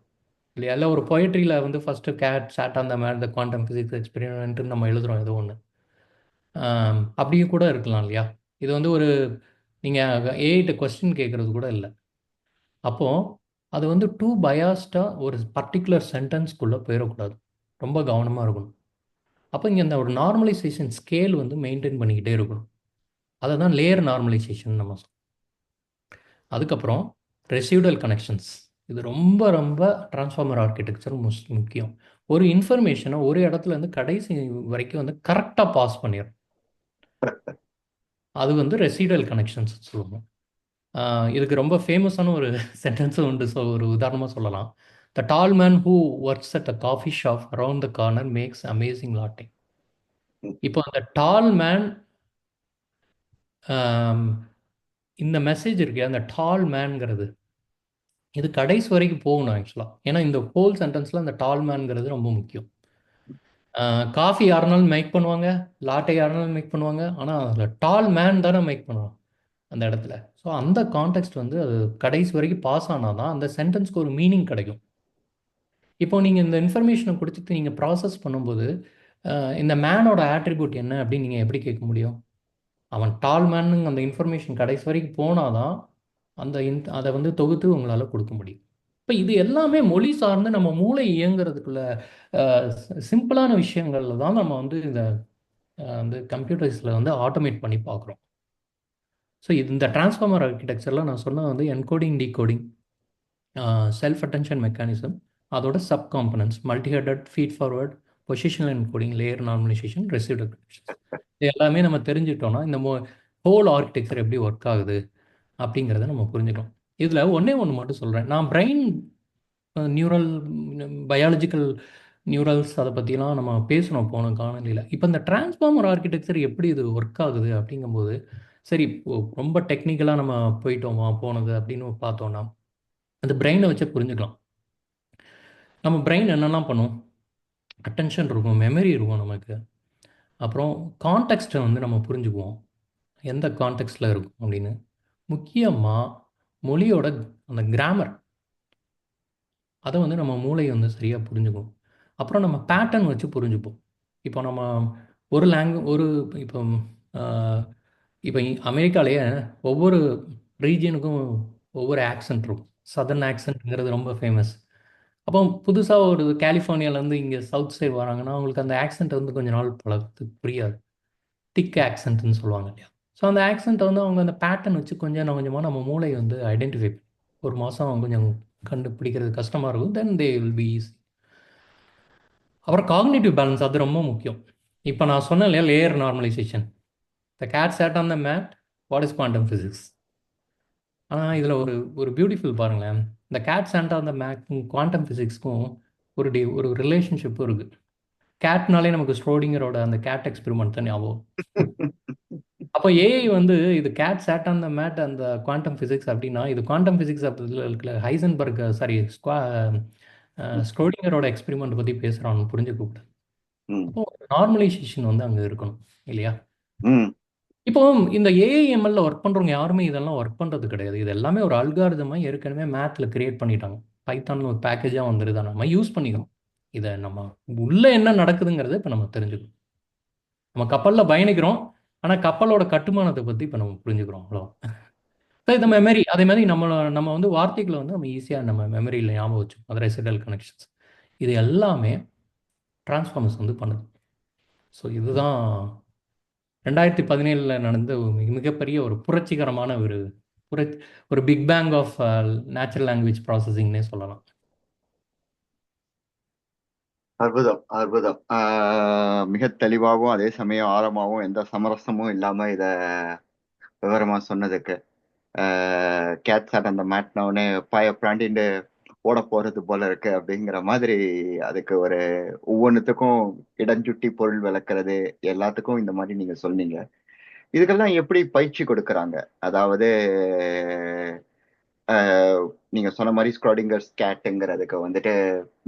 இல்லையா? இல்லை ஒரு பொயட்ரியில் வந்து first cat sat on the mat the quantum physics experiment நம்ம எழுதுகிறோம் ஏதோ ஒன்று, அப்படியும் கூட இருக்கலாம் இல்லையா? இது வந்து ஒரு நீங்கள் ஏஐட்ட கொஸ்டின் கேட்குறது கூட இல்லை. அப்போது அது வந்து டூ பயாஸ்டாக ஒரு பர்டிகுலர் சென்டென்ஸ்குள்ளே போயிடக்கூடாது, ரொம்ப கவனமாக இருக்கணும். அப்போ இங்கே இந்த ஒரு நார்மலைசேஷன் ஸ்கேல் வந்து மெயின்டைன் பண்ணிக்கிட்டே இருக்கணும். அதை தான் லேயர் நார்மலைசேஷன் நம்ம சொல்லுவோம். அதுக்கப்புறம் ரெசிடுவல் கனெக்ஷன்ஸ். இது ரொம்ப ரொம்ப டிரான்ஸ்ஃபார்மர் ஆர்கிடெக்சர் முக்கியம். ஒரு இன்ஃபர்மேஷனை ஒரு இடத்துல இருந்து கடைசி வரைக்கும் வந்து கரெக்டாக பாஸ் பண்ணிடும். அது வந்து ரெசிடுவல் கனெக்ஷன்ஸ் சொல்லுவோம். இதுக்கு ரொம்ப ஃபேமஸான ஒரு சென்டென்ஸும் உண்டு. ஸோ ஒரு உதாரணமாக சொல்லலாம். The tall man who works at a coffee shop around the corner makes amazing lattes. இப்போ அந்த டால் மேன், இந்த மெசேஜ் இருக்கு, அந்த டால் மேன்ங்கிறது இது கடைசி வரைக்கும் போகணும் ஆக்சுவலாக. ஏன்னா இந்த ஹோல் சென்டென்ஸில் அந்த டால் மேன்ங்கிறது ரொம்ப முக்கியம். காஃபி யாருனாலும் மேக் பண்ணுவாங்க, லாட்டை யாருனாலும் மேக் பண்ணுவாங்க, ஆனால் அதில் டால் மேன் தானே மேக் பண்ணுவாங்க அந்த இடத்துல. ஸோ அந்த கான்டெக்ட் வந்து அது கடைசி வரைக்கும் பாஸ் ஆனால் தான் அந்த சென்டென்ஸ்க்கு ஒரு மீனிங் கிடைக்கும். இப்போ நீங்கள் இந்த இன்ஃபர்மேஷனை கொடுத்துட்டு நீங்கள் ப்ராசஸ் பண்ணும்போது இந்த மேனோட ஆட்ரிபியூட் என்ன அப்படின்னு நீங்கள் எப்படி கேட்க முடியும்? அவன் டால் மேனுங்க அந்த இன்ஃபர்மேஷன் கடைசி வரைக்கும் போனால் தான் அதை வந்து தொகுத்து உங்களால் கொடுக்க முடியும். இப்போ இது எல்லாமே மொழி சார்ந்து நம்ம மூளை இயங்குறதுக்குள்ள சிம்பிளான விஷயங்கள்ல தான் நம்ம வந்து இந்த வந்து கம்ப்யூட்டர்ஸில் வந்து ஆட்டோமேட் பண்ணி பார்க்குறோம். ஸோ இந்த டிரான்ஸ்ஃபார்மர் ஆர்கிடெக்சரில் நான் சொன்னது வந்து encoding decoding, self attention mechanism, அதோட sub components, multi headed, feed forward, positional encoding, layer normalisation, residual connections. இது எல்லாமே நம்ம தெரிஞ்சுட்டோம்னா இந்த ஹோல் ஆர்கிடெக்சர் எப்படி ஒர்க் ஆகுது அப்படிங்கிறத நம்ம புரிஞ்சுக்கணும். இதில் ஒன்றே ஒன்று மட்டும் சொல்கிறேன். நான் பிரெயின் நியூரல் பயாலஜிக்கல் நியூரல்ஸ் அதை பற்றிலாம் நம்ம பேசணும் போன காணொலியில். இப்போ இந்த டிரான்ஸ்ஃபார்மர் ஆர்கிடெக்சர் எப்படி இது ஒர்க் ஆகுது அப்படிங்கும்போது, சரி ரொம்ப டெக்னிக்கலாக நம்ம போயிட்டோமா போனது அப்படின்னு பார்த்தோன்னா அந்த பிரெயினை வச்சு புரிஞ்சுக்கலாம். நம்ம பிரெயின் என்னெல்லாம் பண்ணும்? அட்டென்ஷன் இருக்கும், மெமரி இருக்கும் நமக்கு. அப்புறம் கான்டெக்ஸ்ட்டை வந்து நம்ம புரிஞ்சுக்குவோம், எந்த கான்டெக்ஸ்டில் இருக்கும் அப்படின்னு. முக்கியமாக மொழியோட அந்த கிராமர், அதை வந்து நம்ம மூளை வந்து சரியாக புரிஞ்சுக்கும். அப்புறம் நம்ம பேட்டர்ன் வச்சு புரிஞ்சுப்போம். இப்போ நம்ம ஒரு இப்போ இப்போ அமெரிக்காலேயே ஒவ்வொரு ரீஜியனுக்கும் ஒவ்வொரு ஆக்சென்ட் இருக்கும். சதர்ன் ஆக்சென்ட்ங்கிறது ரொம்ப ஃபேமஸ். அப்போ புதுசாக ஒரு கலிஃபோர்னியாவிலேருந்து இங்கே சவுத் சைடு வராங்கன்னா அவங்களுக்கு அந்த ஆக்சென்ட் வந்து கொஞ்ச நாள் பழகுறதுக்கு புரியாது. திக் ஆக்சென்ட்னு சொல்லுவாங்க இல்லையா? ஸோ அந்த ஆக்சென்ட்டை வந்து அவங்க அந்த பேட்டர்ன் வச்சு கொஞ்சம் கொஞ்சமாக நம்ம மூளை வந்து ஐடென்டிஃபை ஒரு மாதம் கொஞ்சம் கண்டுபிடிக்கிறது கஷ்டமாக இருக்கும். Then they will be easy. அப்புறம் காக்னிட்டிவ் பேலன்ஸ் அது ரொம்ப முக்கியம். இப்போ நான் சொன்னேன் இல்லையா, layer normalisation. The cat sat on the mat, what is quantum physics? ஆனால் இதில் ஒரு ஒரு பியூட்டிஃபுல் பாருங்களேன். இந்த கேட் சேட் ஆன் த மேக்கும் குவாண்டம் ஃபிசிக்ஸ்க்கும் ஒரு ரிலேஷன்ஷிப்பும் இருக்குது. கேட்னாலே நமக்கு ஸ்ட்ரோடிங்கரோட அந்த கேட் எக்ஸ்பெரிமெண்ட் தான் ஞாபகம். அப்போ ஏஐ வந்து இது cat sat on the mat அந்த குவாண்டம் ஃபிசிக்ஸ் அப்படின்னா, இது குவாண்டம் ஃபிசிக்ஸ் அப்படில ஹைசன்பர்க் சாரி ஸ்க்ரோடிங்கரோட எக்ஸ்பெரிமெண்ட் பற்றி பேசுகிறான்னு புரிஞ்சுக்க கூடாது. அப்போ நார்மலைசேஷன் வந்து அங்கே இருக்கணும் இல்லையா? இப்போ இந்த ஏஐஎம்எல்ல ஒர்க் பண்ணுறவங்க யாருமே இதெல்லாம் ஒர்க் பண்ணுறது கிடையாது. இது எல்லாமே ஒரு அல்காரிதமாக ஏற்கனவே மேத்தில் கிரியேட் பண்ணிட்டாங்க. பைத்தான்னு ஒரு பேக்கேஜாக வந்துடுது, நம்ம யூஸ் பண்ணிக்கணும். இதை நம்ம உள்ளே என்ன நடக்குதுங்கிறத இப்போ நம்ம தெரிஞ்சுக்கணும். நம்ம கப்பலில் பயணிக்கிறோம், ஆனால் கப்பலோட கட்டுமானத்தை பற்றி இப்போ நம்ம புரிஞ்சுக்கிறோம். அவ்வளோ இந்த மெமரி அதே மாதிரி நம்ம வந்து வார்த்தைகளை வந்து நம்ம ஈஸியாக நம்ம மெமரியில் ஞாபகம் வச்சோம். அது ரெசிடல் கனெக்ஷன்ஸ். இது எல்லாமே டிரான்ஸ்ஃபார்மர்ஸ் வந்து பண்ணுது. ஸோ இதுதான் 2017 நடந்த மிகப்பெரிய ஒரு புரட்சிகரமான ஒரு big bang of natural language ப்ராசஸிங்னே சொல்லலாம். அற்புதம், அற்புதம். மிக தெளிவாகவும் அதே சமயம் ஆழமாகவும் எந்த சமரசமும் இல்லாம இத விவரமா சொன்னதுக்கு, கேட் சாட் அந்த மாட்டினவுடனே பாய பிராண்டின்னு ஓட போறது போல இருக்கு அப்படிங்கிற மாதிரி, அதுக்கு ஒரு ஒவ்வொன்றுத்துக்கும் இடஞ்சுட்டி பொருள் விளக்குறது எல்லாத்துக்கும் இந்த மாதிரி நீங்க சொன்னீங்க. இதுக்கெல்லாம் எப்படி பயிற்சி கொடுக்கறாங்க? அதாவது நீங்க சொன்ன மாதிரி ஸ்க்ராடிங்கர்ஸ் கேட்டுங்கிறதுக்கு வந்துட்டு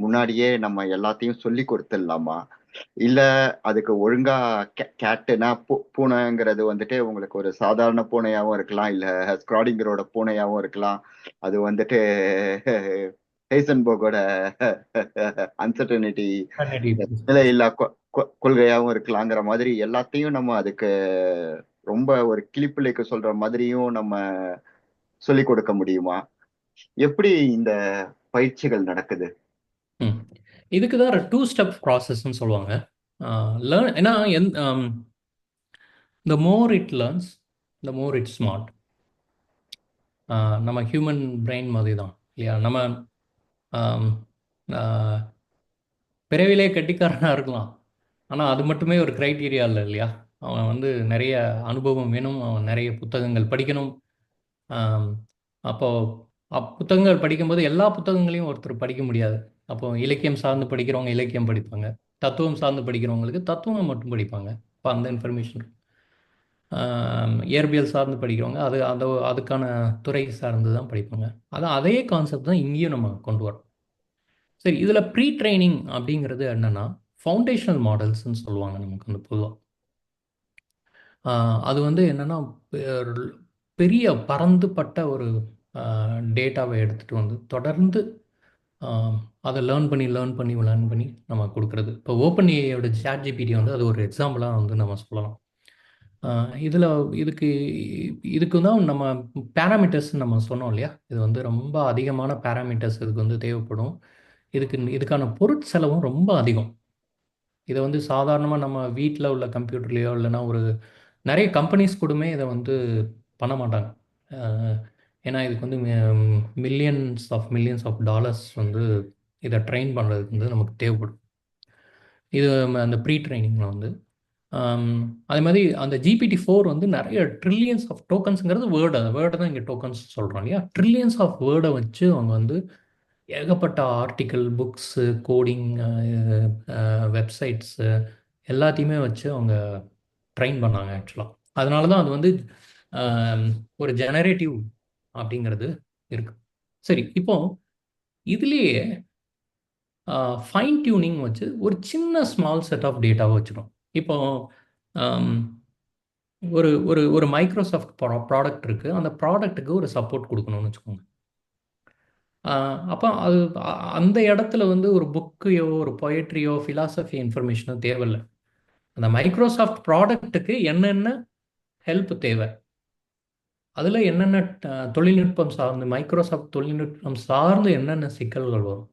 முன்னாடியே நம்ம எல்லாத்தையும் சொல்லி கொடுத்துடலாமா? இல்ல அதுக்கு ஒழுங்கா கேட்டுனா பூனைங்கிறது வந்துட்டு உங்களுக்கு ஒரு சாதாரண பூனையாவும் இருக்கலாம், இல்ல ஸ்க்ராடிங்கரோட பூனையாவும் இருக்கலாம், அது வந்துட்டு ஹேசன்பர்கோட அன்சர்டனிட்டி நிலையில்லா கொள்கையாவும் இருக்கலாங்கிற மாதிரி எல்லாத்தையும் நம்ம அதுக்கு ரொம்ப ஒரு கிளிப்பிள்ளைக்கு சொல்ற மாதிரியும் நம்ம சொல்லி கொடுக்க முடியுமா? எப்படி இந்த பயிற்சிகள் நடக்குது? இதுக்கு தான் 2 ஸ்டெப் ப்ராசஸ்ன்னு சொல்லுவாங்க. ஏன்னா the more it learns, the more it's smart. நம்ம ஹியூமன் பிரெயின் மாதிரி தான் இல்லையா? நம்ம பிறவிலே கெட்டிக்காரனாக இருக்கலாம், ஆனால் அது மட்டுமே ஒரு க்ரைட்டீரியா இல்லை இல்லையா. அவன் வந்து நிறைய அனுபவம் வேணும், அவன் நிறைய புத்தகங்கள் படிக்கணும். ஆம், அப்போ புத்தகங்கள் படிக்கும்போது எல்லா புத்தகங்களையும் ஒருத்தர் படிக்க முடியாது. அப்போ இலக்கியம் சார்ந்து படிக்கிறவங்க இலக்கியம் படிப்பாங்க, தத்துவம் சார்ந்து படிக்கிறவங்களுக்கு தத்துவம் மட்டும் படிப்பாங்க. இப்போ அந்த இன்ஃபர்மேஷன். இயற்பியல் சார்ந்து படிக்கிறவங்க அதுக்கான துறை சார்ந்து தான் படிப்பாங்க. அதான் அதே கான்செப்ட் தான் இங்கேயும் நம்ம கொண்டு வரோம். சரி, இதில் ப்ரீ ட்ரைனிங் அப்படிங்கிறது என்னென்னா ஃபவுண்டேஷனல் மாடல்ஸ்ன்னு சொல்லுவாங்க நமக்கு வந்து பொதுவாக. அது வந்து என்னென்னா பெரிய பரந்துபட்ட ஒரு டேட்டாவை எடுத்துகிட்டு வந்து தொடர்ந்து அதை லேர்ன் பண்ணி நம்ம கொடுக்குறது. இப்போ ஓப்பன் ஏஐயோட சாட் ஜிபிடி வந்து அது ஒரு எக்ஸாம்பிளாக வந்து நம்ம சொல்லலாம். இதில் இதுக்கு இதுக்கு தான் நம்ம பேராமீட்டர்ஸ் நம்ம சொன்னோம் இல்லையா. இது வந்து ரொம்ப அதிகமான பேராமீட்டர்ஸ் இதுக்கு வந்து தேவைப்படும். இதுக்கான பொருட்செலவும் ரொம்ப அதிகம். இதை வந்து சாதாரணமாக நம்ம வீட்டில் உள்ள கம்ப்யூட்டர்லேயோ இல்லைன்னா ஒரு நிறைய கம்பெனிஸ் கூடமே இதை வந்து பண்ண மாட்டாங்க. அஹ், ஏன்னா இதுக்கு வந்து மில்லியன்ஸ் ஆஃப் டாலர்ஸ் வந்து இதை ட்ரெயின் பண்ணுறதுக்கு வந்து நமக்கு தேவைப்படும். இது அந்த ப்ரீ ட்ரைனிங்கில் வந்து அதே மாதிரி அந்த GPT-4 வந்து நிறைய ட்ரில்லியன்ஸ் ஆஃப் டோக்கன்ஸுங்கிறது வேர்டை தான் இங்கே டோக்கன்ஸ் சொல்கிறோம் இல்லையா. ட்ரில்லியன்ஸ் ஆஃப் வேர்டை வச்சு அவங்க வந்து ஏகப்பட்ட ஆர்டிக்கல், புக்ஸு, கோடிங், வெப்சைட்ஸு எல்லாத்தையுமே வச்சு அவங்க ட்ரெயின் பண்ணாங்க ஆக்சுவலாக. அதனால தான் அது வந்து ஆம், ஒரு ஜெனரேட்டிவ் அப்படிங்கிறது இருக்கு. சரி, இப்போ இதுலேயே ஃபைன் டியூனிங் வச்சு ஒரு சின்ன ஸ்மால் செட் ஆஃப் டேட்டாவை வச்சுரும். இப்போ ஆம், ஒரு ஒரு ஒரு மைக்ரோசாஃப்ட் ப்ராடக்ட் இருக்குது, அந்த ப்ராடக்ட்டுக்கு ஒரு சப்போர்ட் கொடுக்கணும்னு வச்சுக்கோங்க. அப்போ அது அந்த இடத்துல வந்து ஒரு புக்கையோ ஒரு பொயட்ரியோ ஃபிலாசபி இன்ஃபர்மேஷனோ தேவையில்லை. அந்த மைக்ரோசாஃப்ட் ப்ராடக்ட்டுக்கு என்னென்ன ஹெல்ப் தேவை, அதில் என்னென்ன தொழில்நுட்பம் சார்ந்து மைக்ரோசாஃப்ட் தொழில்நுட்பம் சார்ந்து என்னென்ன சிக்கல்கள் வரும்,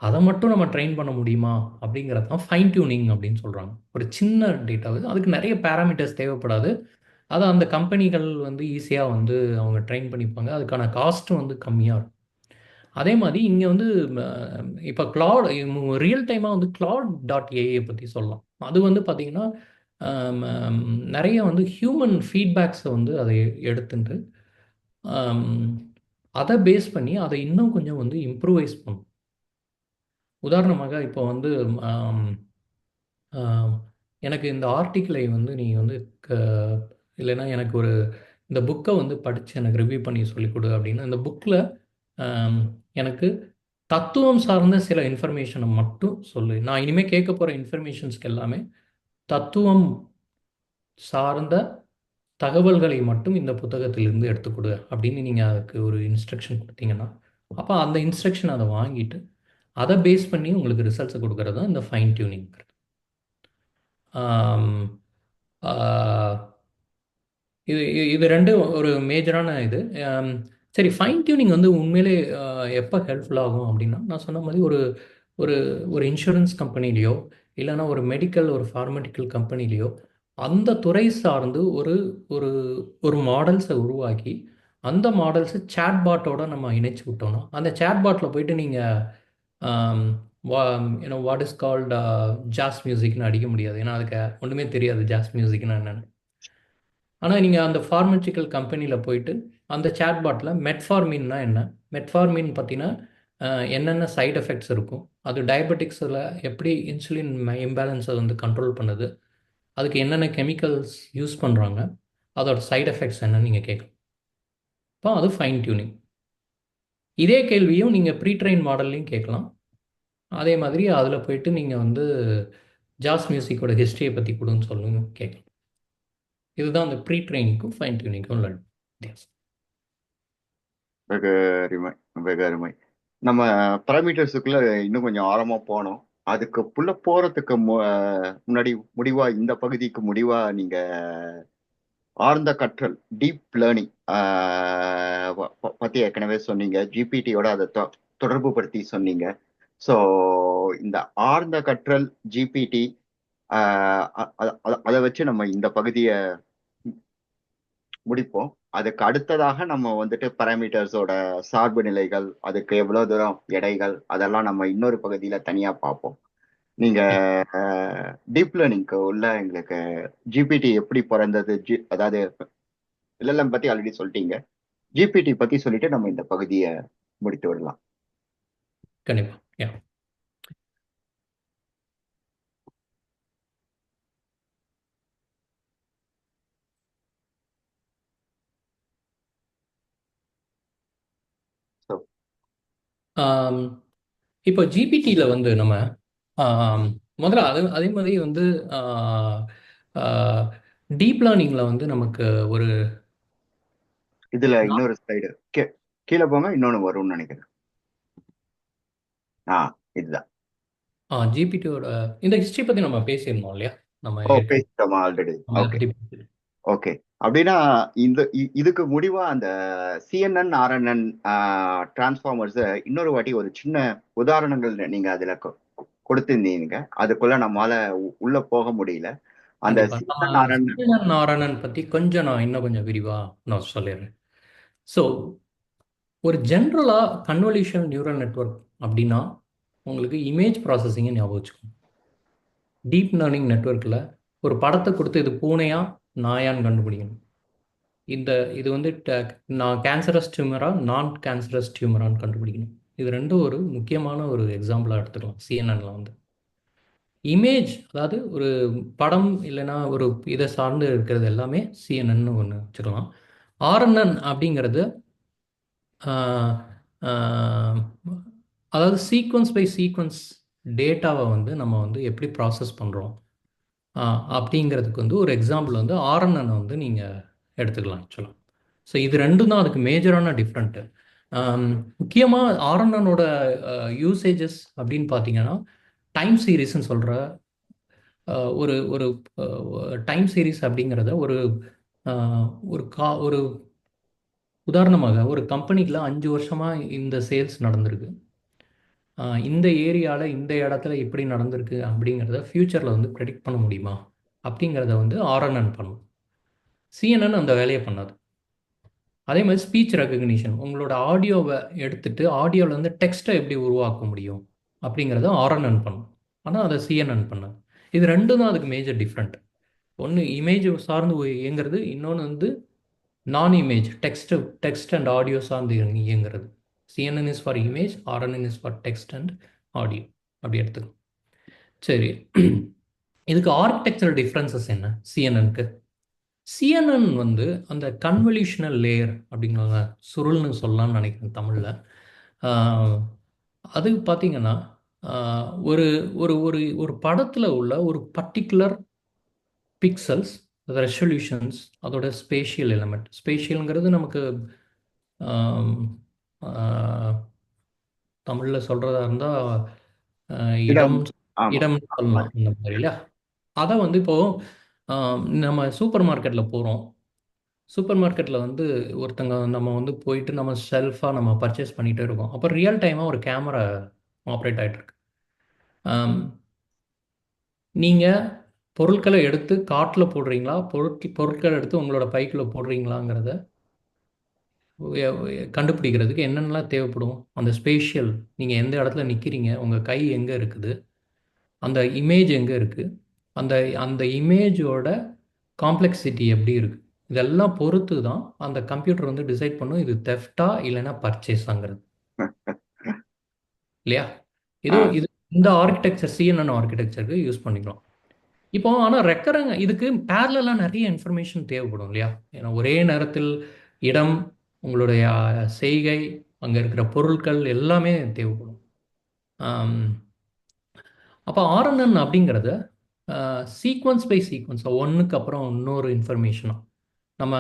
அதை மட்டும் நம்ம ட்ரெயின் பண்ண முடியுமா அப்படிங்கிறது தான் ஃபைன் டியூனிங் அப்படின்னு சொல்கிறாங்க. ஒரு சின்ன டேட்டாவு அதுக்கு நிறைய பேராமீட்டர்ஸ் தேவைப்படாது. அதை அந்த கம்பெனிகள் வந்து ஈஸியாக வந்து அவங்க ட்ரெயின் பண்ணிப்பாங்க. அதுக்கான காஸ்ட்டும் வந்து கம்மியாக இருக்கும். அதே மாதிரி இங்கே வந்து இப்போ கிளாட் ரியல் டைமாக வந்து Claude.ai பற்றி சொல்லலாம். அது வந்து பார்த்திங்கன்னா நிறைய வந்து ஹியூமன் ஃபீட்பேக்ஸை வந்து அதை எடுத்துட்டு ஆம், அதை பேஸ் பண்ணி அதை இன்னும் கொஞ்சம் வந்து இம்ப்ரூவைஸ் பண்ணும். உதாரணமாக இப்போ வந்து ஆம், ஆம், எனக்கு இந்த ஆர்டிக்கிளை வந்து நீ வந்து க இல்லைன்னா எனக்கு ஒரு இந்த புக்கை வந்து படித்து எனக்கு ரிவ்யூ பண்ணி சொல்லிக் கொடு அப்படின்னா, இந்த புக்கில் எனக்கு தத்துவம் சார்ந்த சில இன்ஃபர்மேஷனை மட்டும் சொல்லு. நான் இனிமேல் கேட்க போகிற இன்ஃபர்மேஷன்ஸ்க்கு எல்லாமே தத்துவம் சார்ந்த தகவல்களை மட்டும் இந்த புத்தகத்திலிருந்து எடுத்துக்கொடு அப்படின்னு நீங்கள் அதுக்கு ஒரு இன்ஸ்ட்ரக்ஷன் கொடுத்தீங்கன்னா, அப்போ அந்த இன்ஸ்ட்ரக்ஷன் அதை வாங்கிட்டு அதை பேஸ் பண்ணி உங்களுக்கு ரிசல்ட்ஸை கொடுக்கறது தான் இந்த ஃபைன் டியூனிங். இது இது ரெண்டும் ஒரு மேஜரான இது. ஆம், சரி, ஃபைன் டியூனிங் வந்து உண்மையிலே எப்போ ஹெல்ப்ஃபுல் ஆகும் அப்படின்னா, நான் சொன்ன மாதிரி ஒரு ஒரு ஒரு இன்சூரன்ஸ் கம்பெனிலேயோ இல்லைன்னா ஒரு மெடிக்கல் ஒரு ஃபார்மடிக்கல் கம்பெனிலேயோ அந்த துறை சார்ந்து ஒரு ஒரு ஒரு மாடல்ஸை உருவாக்கி அந்த மாடல்ஸை சேட்பாட்டோட நம்ம இணைச்சி விட்டோம்னா, அந்த சேட்பாட்டில் போயிட்டு நீங்கள் வாட் இஸ் கால்ட் ஜாஸ் மியூசிக்னு அடிக்க முடியாது. ஏன்னா அதுக்கு ஒன்றுமே தெரியாது ஜாஸ் மியூசிக்னா என்னென்னு. ஆனால் நீங்கள் அந்த ஃபார்மசிக்கல் கம்பெனியில் போயிட்டு அந்த சேட்பாட்டில் மெட்ஃபார்மின்னா என்ன, மெட்ஃபார்மின் பார்த்தீங்கன்னா என்னென்ன சைடு எஃபெக்ட்ஸ் இருக்கும், அது டயபெட்டிக்ஸில் எப்படி இன்சுலின் இம்பேலன்ஸை வந்து கண்ட்ரோல் பண்ணுது, அதுக்கு என்னென்ன கெமிக்கல்ஸ் யூஸ் பண்ணுறாங்க, அதோட சைடு எஃபெக்ட்ஸ் என்னன்னு நீங்கள் கேட்கலாம். இப்போ அது ஃபைன் டியூனிங். இதே கேள்வியும் நீங்கள் ப்ரீ ட்ரெயின் மாடல்லையும் கேட்கலாம். அதே மாதிரி அதில் போயிட்டு நீங்கள் வந்து ஜாஸ் மியூசிக்கோட ஹிஸ்ட்ரியை பற்றி கொடுன்னு சொல்லுங்க கேட்கலாம். இதுதான் அந்த ப்ரீ ட்ரெயினிங்க்கும் ஃபைன் டியூனிங்க்கும் உள்ள வித்தியாசம். வெகு அருமை, வெகு அருமை. நம்ம பராமீட்டர்ஸுக்குள்ள இன்னும் கொஞ்சம் ஆழமா போனோம். அதுக்குள்ள போறதுக்கு முன்னாடி முடிவா இந்த பகுதிக்கு முடிவா நீங்க ஆழ்ந்த கற்றல் டீப் லேர்னிங் பத்தி ஏற்கனவே சொன்னீங்க. ஜிபிடியோட அதை தொடர்பு படுத்தி சொன்னீங்க. ஸோ இந்த ஆழ்ந்த கற்றல் ஜிபிடி அதை வச்சு நம்ம இந்த பகுதியை முடிப்போம். அதுக்கு அடுத்ததாக நம்ம வந்துட்டு பாராமீட்டர்ஸோட சார்பு நிலைகள், அதுக்கு எவ்வளவு தூரம் எடைகள், அதெல்லாம் நம்ம இன்னொரு பகுதியில தனியா பார்ப்போம். நீங்க டீப் லேர்னிங்க்கு உள்ள எங்களுக்கு ஜிபிடி எப்படி பிறந்தது, அதாவது எல்எல்எம் பத்தி ஆல்ரெடி சொல்லிட்டீங்க. ஜிபிடி பத்தி சொல்லிட்டு நம்ம இந்த பகுதியை முடித்து விடலாம். கண்டிப்பா. யா. ஸோ இப்போ ஜிபிடியில் வந்து நம்ம ஆம், முதல்ல அதே மாதிரி வந்து டீப் லேர்னிங்கில் வந்து நமக்கு ஒரு இதுல இன்னொரு ஸ்லைடு கீழே போங்க, இன்னொன்னு வரும்னு நினைக்கிறேன். ஆ, இதுதான். ஜிபிடியோட இந்த ஹிஸ்ட்ரி பற்றி நம்ம பேசியிருந்தோம் இல்லையா? நம்ம ஓ, ஏற்கனவே பேசிட்டோமா ஆல்ரெடி? நம்ம இதை ஓகே. பற்றி பேசியிருந்தோம். ஓகே. அப்படின்னா இதுக்கு முடிவா அந்த சிஎன்என் ஆர்என்என் டிரான்ஸ்ஃபார்மர்ஸ் இன்னொரு வாட்டி ஒரு சின்ன உதாரணங்கள் நீங்க அதுல கொடுத்திருந்தீங்க. அதுக்குள்ள நம்மால உள்ள போக முடியல. அந்த கண்டிப்பா. நம்ம சிஎன்என் ஆர்என். சீனன் நாராயணன் பற்றி கொஞ்சம் நான் இன்னும் கொஞ்சம் விரிவாக நான் சொல்லிடுறேன். ஸோ ஒரு ஜென்ரலாக கன்வல்யூஷன் நியூரல் நெட்வொர்க் அப்படின்னா உங்களுக்கு இமேஜ் ப்ராசஸிங்கை ஞாபகம் வச்சுக்கணும். டீப் லேர்னிங் நெட்வொர்க்கில் ஒரு படத்தை கொடுத்து இது பூனையா நாயான்னு கண்டுபிடிக்கணும். இது வந்து நான் கேன்சரஸ் டியூமரா நான் கேன்சரஸ் டியூமரான்னு கண்டுபிடிக்கணும். இது ரெண்டும் ஒரு முக்கியமான ஒரு எக்ஸாம்பிளாக எடுத்துக்கலாம். சிஎன்என்ல வந்து இமேஜ், அதாவது ஒரு படம் இல்லைன்னா ஒரு இதை சார்ந்து இருக்கிறது எல்லாமே சிஎன்என்னு ஒன்று வச்சுக்கலாம். ஆர்என்என் அப்படிங்கிறது ஆஹ், ஆஹ், அதாவது சீக்வன்ஸ் பை சீக்வன்ஸ் டேட்டாவை வந்து நம்ம வந்து எப்படி ப்ராசஸ் பண்ணுறோம் அப்படிங்கிறதுக்கு வந்து ஒரு எக்ஸாம்பிள் வந்து ஆர்என்என் வந்து நீங்கள் எடுத்துக்கலாம் ஆக்சுவலாக. ஸோ இது ரெண்டும் தான் அதுக்கு மேஜரான டிஃப்ரெண்ட்டு. முக்கியமாக ஆர்என்எனோட யூசேஜஸ் அப்படின்னு பார்த்தீங்கன்னா டைம் சீரீஸ்ன்னு சொல்கிற ஒரு ஒரு டைம் சீரீஸ் அப்படிங்கிறத ஒரு ஒரு உதாரணமாக ஒரு கம்பெனிக்குள்ள 5 வருஷமாக இந்த சேல்ஸ் நடந்திருக்கு. இந்த ஏரியாவில் இந்த இடத்துல எப்படி நடந்திருக்கு அப்படிங்கிறத ஃப்யூச்சரில் வந்து ப்ரெடிக்ட் பண்ண முடியுமா அப்படிங்கிறத வந்து ஆர்என்என் பண்ணும். சிஎன்என் அந்த வேலையை பண்ணாது. அதே மாதிரி ஸ்பீச் ரெக்கக்னிஷன், உங்களோட ஆடியோவை எடுத்துட்டு ஆடியோவில் வந்து டெக்ஸ்ட்டை எப்படி உருவாக்க முடியும் அப்படிங்கிறத ஆர்என்என் பண்ணும். ஆனால் அதை சிஎன்என் பண்ணாது. இது ரெண்டும் தான் அதுக்கு மேஜர் டிஃப்ரெண்ட். ஒன்று இமேஜ் சார்ந்து இயங்குறது, இன்னொன்று வந்து நான் இமேஜ் டெக்ஸ்ட் அண்ட் ஆடியோ சார்ந்து இயங்குறது. CNN is for image, RNN is for text and audio. அப்படி எடுத்துக்கணும். சரி, இதுக்கு ஆர்கிடெக்சரல் டிஃப்ரென்சஸ் என்ன சிஎன்எனுக்கு? சிஎன்என் வந்து அந்த கன்வல்யூஷனல் லேயர் அப்படிங்கிறாங்க, சுருள்னு சொல்லலாம்னு நினைக்கிறேன் தமிழில். அது பார்த்தீங்கன்னா ஒரு ஒரு ஒரு ஒரு படத்தில் உள்ள ஒரு பர்டிகுலர் பிக்சல்ஸ், ரெசல்யூஷன்ஸ், அதோட ஸ்பேஷியல் எலமெண்ட். ஸ்பேஷியல்ங்கிறது நமக்கு தமிழில் சொல்கிறதா இருந்தால் இடம். இடம், ஆமா. இடம் சொல்லலாம் இந்த மாதிரி இல்லையா? அதை வந்து இப்போது நம்ம சூப்பர் மார்க்கெட்டில் போகிறோம். சூப்பர் மார்க்கெட்டில் வந்து ஒருத்தங்க நம்ம வந்து போயிட்டு நம்ம செல்ஃபாக நம்ம பர்ச்சேஸ் பண்ணிகிட்டே இருக்கோம். அப்போ ரியல் டைமாக ஒரு கேமரா ஆப்ரேட் ஆகிட்டுருக்கு. நீங்கள் பொருட்களை எடுத்து காட்டில் போடுறீங்களா, பொருட்களை எடுத்து உங்களோட பைக்கில் போடுறீங்களாங்கிறத கண்டுபிடிக்கிறதுக்கு என்னென்னலாம் தேவைப்படும்? அந்த ஸ்பேஷியல், நீங்கள் எந்த இடத்துல நிற்கிறீங்க, உங்கள் கை எங்கே இருக்குது, அந்த இமேஜ் எங்கே இருக்குது, அந்த அந்த இமேஜோட காம்ப்ளெக்சிட்டி எப்படி இருக்குது, இதெல்லாம் பொறுத்து தான் அந்த கம்ப்யூட்டர் வந்து டிசைட் பண்ணும் இது தெஃப்டா இல்லைன்னா பர்ச்சேஸாங்கிறது இல்லையா? இது இந்த ஆர்கிடெக்சர் சிஎன்என் ஆர்கிடெக்சருக்கு யூஸ் பண்ணிக்கலாம். இப்போ ஆனால் ரெக்கரங்க இதுக்கு பேரலாக நிறைய இன்ஃபர்மேஷன் தேவைப்படும் இல்லையா? ஏன்னா ஒரே நேரத்தில் இடம், உங்களுடைய செய்கை, அங்கே இருக்கிற பொருட்கள் எல்லாமே தேவைப்படும். அப்போ ஆர்என்என் அப்படிங்கிறத சீக்வன்ஸ் பை சீக்வன்ஸ், ஒன்றுக்கு அப்புறம் இன்னொரு இன்ஃபர்மேஷனாக நம்ம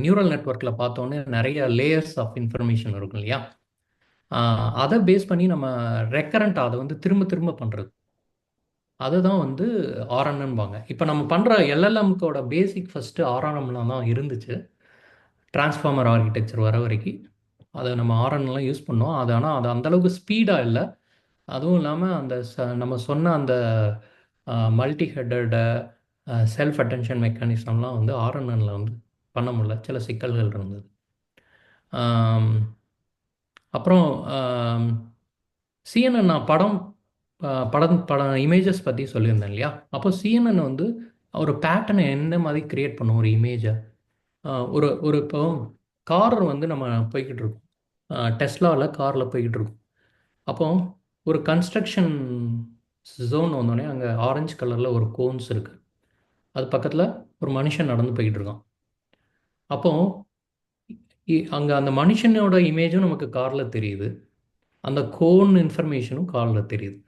நியூரல் நெட்வொர்க்கில் பார்த்தோன்னே நிறைய லேயர்ஸ் ஆஃப் இன்ஃபர்மேஷன் இருக்கும் இல்லையா? அதை பேஸ் பண்ணி நம்ம ரெக்கரண்ட்டாக அதை வந்து திரும்ப திரும்ப பண்ணுறது, அதுதான் வந்து ஆர்என்என்பாங்க. இப்போ நம்ம பண்ணுற எல்எல்எம்கோட பேசிக் ஃபஸ்ட்டு ஆர்என்எம்லாம் தான் இருந்துச்சு. டிரான்ஸ்ஃபார்மர் ஆர்கிடெக்சர் வர வரைக்கும் அதை நம்ம ஆர்என்எல்லாம் யூஸ் பண்ணோம். அது ஆனால் அது அந்தளவுக்கு ஸ்பீடாக இல்லை. அதுவும் இல்லாமல் அந்த நம்ம சொன்ன அந்த மல்டி ஹெட்டட் செல்ஃப் அட்டென்ஷன் மெக்கானிசம்லாம் வந்து ஆர்என்எனில் வந்து பண்ண முடியல, சில சிக்கல்கள் இருந்தது. அப்புறம் சிஎன்என் நான் படம் படம் இமேஜஸ் பற்றி சொல்லியிருந்தேன் இல்லையா? அப்போ சிஎன்என் வந்து ஒரு பேட்டர்னை என்ன மாதிரி கிரியேட் பண்ணும் ஒரு இமேஜை. ஒரு இப்போ கார் வந்து நம்ம போய்கிட்டு இருக்கோம். டெஸ்லாவில் காரில் போய்கிட்டு இருக்கோம். அப்போ ஒரு கன்ஸ்ட்ரக்ஷன் ஜோன் வந்தோடனே அங்கே ஆரஞ்சு கலரில் ஒரு கோன்ஸ் இருக்குது. அது பக்கத்தில் ஒரு மனுஷன் நடந்து போய்கிட்டு இருக்கான். அப்போ அங்கே அந்த மனுஷனோட இமேஜும் நமக்கு காரில் தெரியுது, அந்த கோன் இன்ஃபர்மேஷனும் காரில் தெரியுது.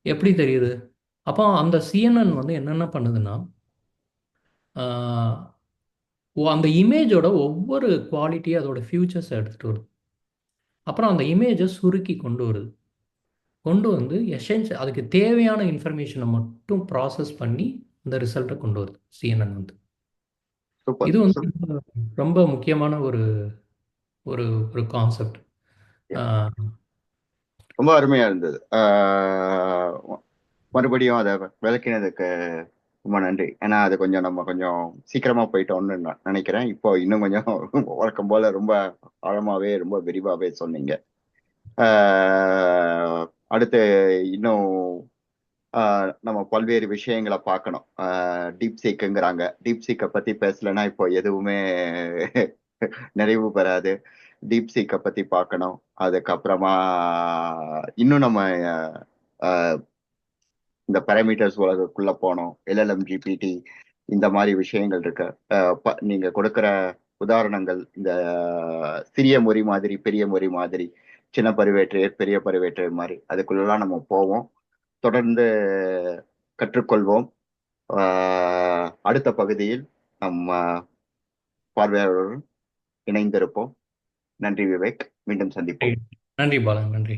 எப்படி தெரியுது? அப்போ அந்த சிஎன்என் வந்து என்னென்ன பண்ணுதுன்னா, ஆஹ், அந்த இமேஜோட ஒவ்வொரு குவாலிட்டியை அதோட ஃபியூச்சர்ஸை எடுத்துகிட்டு வருது. அப்புறம் அந்த இமேஜை சுருக்கி கொண்டு வருது. கொண்டு வந்து அதுக்கு தேவையான இன்ஃபர்மேஷனை மட்டும் ப்ராசஸ் பண்ணி அந்த ரிசல்ட்டை கொண்டு வருது சிஎன்என் வந்து. சூப்பர் இது வந்து சூப்பர். ரொம்ப ரொம்ப முக்கியமான ஒரு ஒரு ஒரு கான்செப்ட். ரொம்ப அருமையா இருந்தது. மறுபடியும் அதை விளக்கினதுக்கு ரொம்ப நன்றி. ஏன்னா அது கொஞ்சம் நம்ம கொஞ்சம் சீக்கிரமா போயிட்டோம்னு நான் நினைக்கிறேன். இப்போ இன்னும் கொஞ்சம் வழக்கம் போல ரொம்ப ஆழமாவே ரொம்ப விரிவாவே சொன்னீங்க. அடுத்து இன்னும் நம்ம பல்வேறு விஷயங்களை பார்க்கணும். டீப் சீக்குங்கிறாங்க. டீப் சீக்கை பத்தி பேசலைன்னா இப்போ எதுவுமே நிறைவு பெறாது. டீப் சீக்கை பத்தி பார்க்கணும். அதுக்கப்புறமா இன்னும் நம்ம இந்த பாராமீட்டர்ஸ் உலகக்குள்ள போனோம். எல்எல்எம் ஜிபிடி இந்த மாதிரி விஷயங்கள் இருக்கு. நீங்க கொடுக்கிற உதாரணங்கள் இந்த சிறிய மொழி மாதிரி, பெரிய மொழி மாதிரி, சின்ன பருவேற்றையர் பெரிய பருவேற்றையர் மாதிரி அதுக்குள்ளெல்லாம் நம்ம போவோம். தொடர்ந்து கற்றுக்கொள்வோம். அடுத்த பகுதியில் நம்ம பார்வையாளர்களுடன் இணைந்திருப்போம். நன்றி விவேக். மீண்டும் சந்திப்போம். நன்றி பாலன், நன்றி.